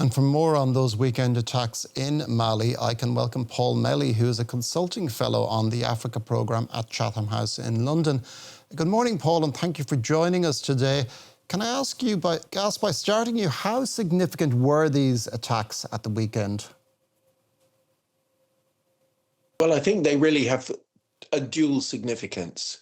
And for more on those weekend attacks in Mali, I can welcome Paul Melly, who is a consulting fellow on the Africa programme at Chatham House in London. Good morning, Paul, and thank you for joining us today. Can I ask by starting you, how significant were these attacks at the weekend? Well, I think they really have a dual significance.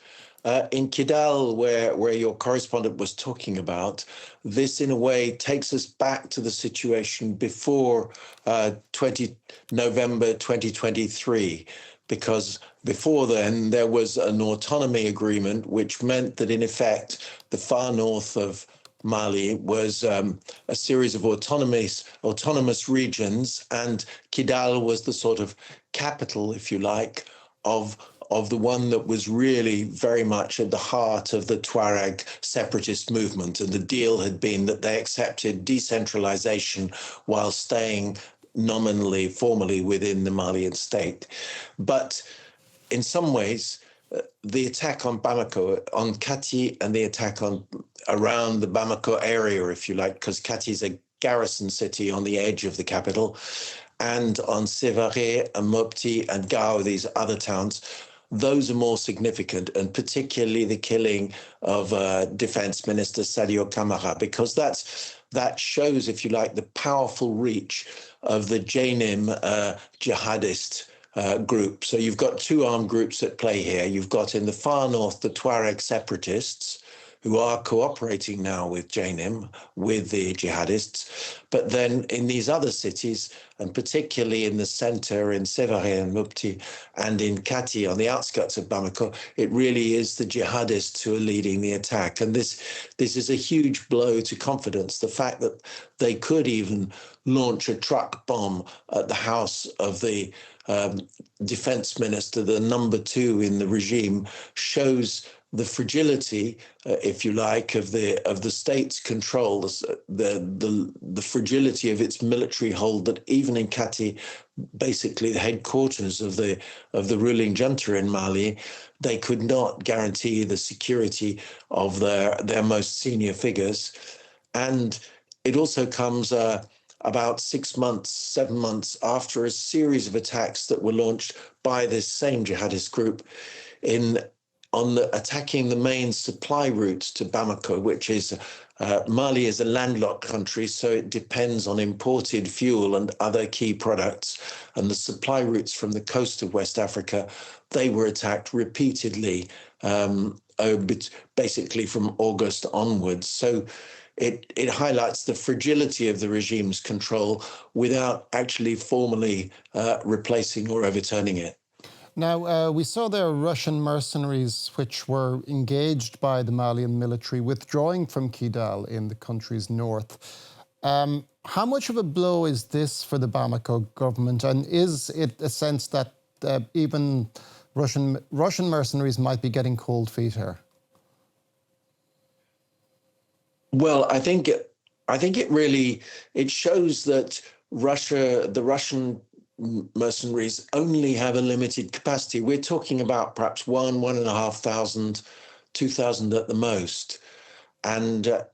In Kidal, where your correspondent was talking about, this in a way takes us back to the situation before November 2023, because before then there was an autonomy agreement, which meant that in effect the far north of Mali was a series of autonomous regions, and Kidal was the sort of capital, if you like, of the one that was really very much at the heart of the Tuareg separatist movement. And the deal had been that they accepted decentralization while staying nominally, formally within the Malian state. But in some ways, the attack on Bamako, on Kati, and the attack around the Bamako area, if you like, because Kati is a garrison city on the edge of the capital, and on Sévaré and Mopti and Gao, these other towns, those are more significant, and particularly the killing of Defense Minister Sadio Kamara, because that shows, if you like, the powerful reach of the Jnim jihadist group. So you've got two armed groups at play here. You've got in the far north the Tuareg separatists, who are cooperating now with Jnim, with the jihadists. But then in these other cities, and particularly in the center, in Sévaré and Mopti, and in Kati, on the outskirts of Bamako, it really is the jihadists who are leading the attack. And this is a huge blow to confidence. The fact that they could even launch a truck bomb at the house of the defense minister, the number two in the regime, shows the fragility, if you like, of the state's control, the fragility of its military hold. That even in Kati, basically the headquarters of the ruling junta in Mali, they could not guarantee the security of their most senior figures. And it also comes about 7 months after a series of attacks that were launched by this same jihadist group attacking the main supply routes to Bamako, which is Mali is a landlocked country, so it depends on imported fuel and other key products. And the supply routes from the coast of West Africa, they were attacked repeatedly, basically from August onwards. So it highlights the fragility of the regime's control without actually formally replacing or overturning it. Now, we saw there Russian mercenaries which were engaged by the Malian military withdrawing from Kidal in the country's north. How much of a blow is this for the Bamako government? And is it a sense that even Russian mercenaries might be getting cold feet here? Well, I think it shows that the Russian mercenaries only have a limited capacity. We're talking about perhaps 1,500, 2,000 at the most. And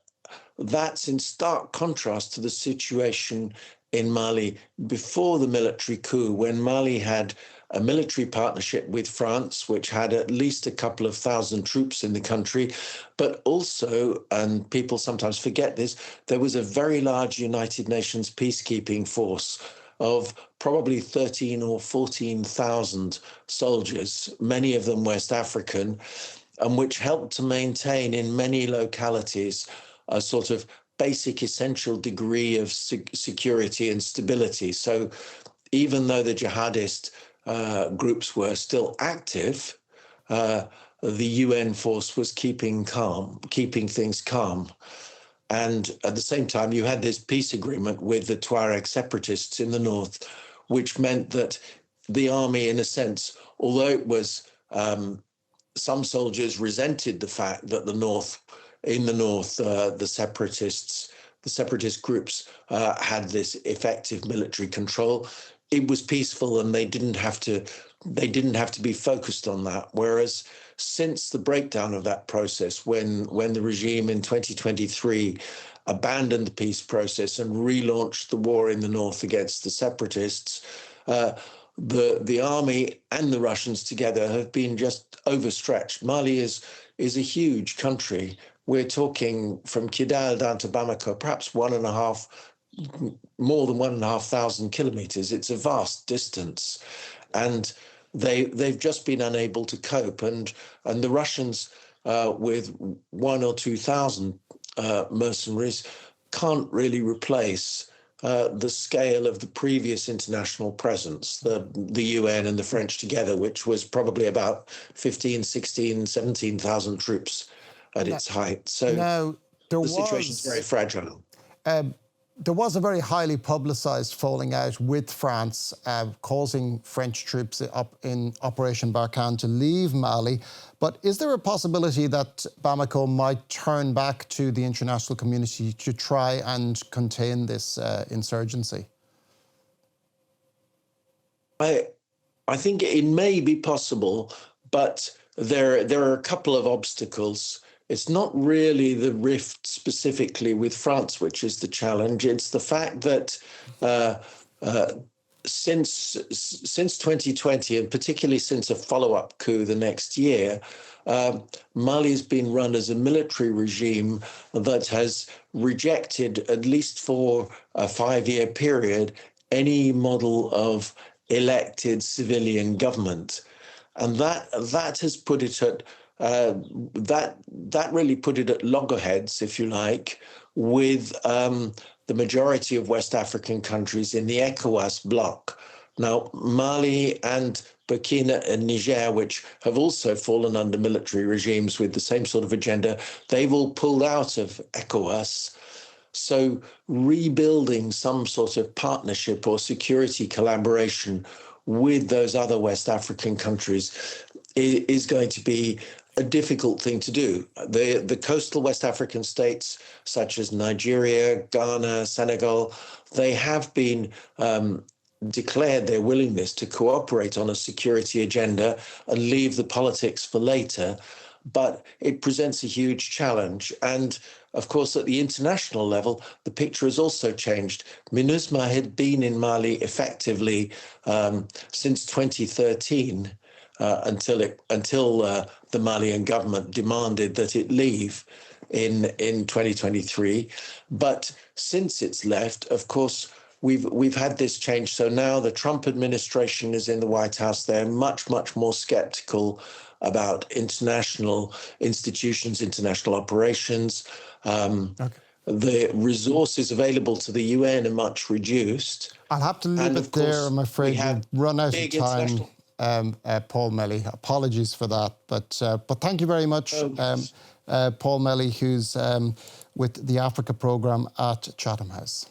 that's in stark contrast to the situation in Mali before the military coup, when Mali had a military partnership with France, which had at least a couple of thousand troops in the country. But also, and people sometimes forget this, there was a very large United Nations peacekeeping force of probably 13 or 14,000 soldiers, many of them West African, and which helped to maintain in many localities a sort of basic essential degree of security and stability. So even though the jihadist groups were still active, the UN force was keeping things calm. And at the same time, you had this peace agreement with the Tuareg separatists in the north, which meant that the army, in a sense, although it was some soldiers resented the fact that the separatist groups had this effective military control. It was peaceful, and they didn't have to be focused on that. Whereas since the breakdown of that process, when the regime in 2023 abandoned the peace process and relaunched the war in the north against the separatists, the army and the Russians together have been just overstretched. Mali is a huge country. We're talking from Kidal down to Bamako, perhaps more than 1,500 kilometers. It's a vast distance, and they've just been unable to cope. And the Russians, with 1,000 or 2,000 mercenaries, can't really replace the scale of the previous international presence, the UN and the French together, which was probably about 15, 16, 17,000 troops at its height. So now, the situation is very fragile. There was a very highly publicised falling out with France, causing French troops in Operation Barkhane to leave Mali. But is there a possibility that Bamako might turn back to the international community to try and contain this insurgency? I think it may be possible, but there are a couple of obstacles. It's not really the rift specifically with France, which is the challenge. It's the fact that since 2020, and particularly since a follow-up coup the next year, Mali has been run as a military regime that has rejected, at least for a 5-year period, any model of elected civilian government. And that has put it at that really put it at loggerheads, if you like, with the majority of West African countries in the ECOWAS bloc. Now, Mali and Burkina and Niger, which have also fallen under military regimes with the same sort of agenda, they've all pulled out of ECOWAS. So rebuilding some sort of partnership or security collaboration with those other West African countries is going to be a difficult thing to do. The coastal West African states, such as Nigeria, Ghana, Senegal, they have been declared their willingness to cooperate on a security agenda and leave the politics for later. But it presents a huge challenge. And of course, at the international level, the picture has also changed. MINUSMA had been in Mali effectively since 2013. Until the Malian government demanded that it leave in 2023. But since it's left, of course, we've had this change. So now the Trump administration is in the White House. They're much more skeptical about international institutions, international operations. The resources available to the UN are much reduced. I'll have to leave it there. I'm afraid we've run out of time. Paul Melly, apologies for that, but thank you very much, Paul Melly, who's with the Africa programme at Chatham House.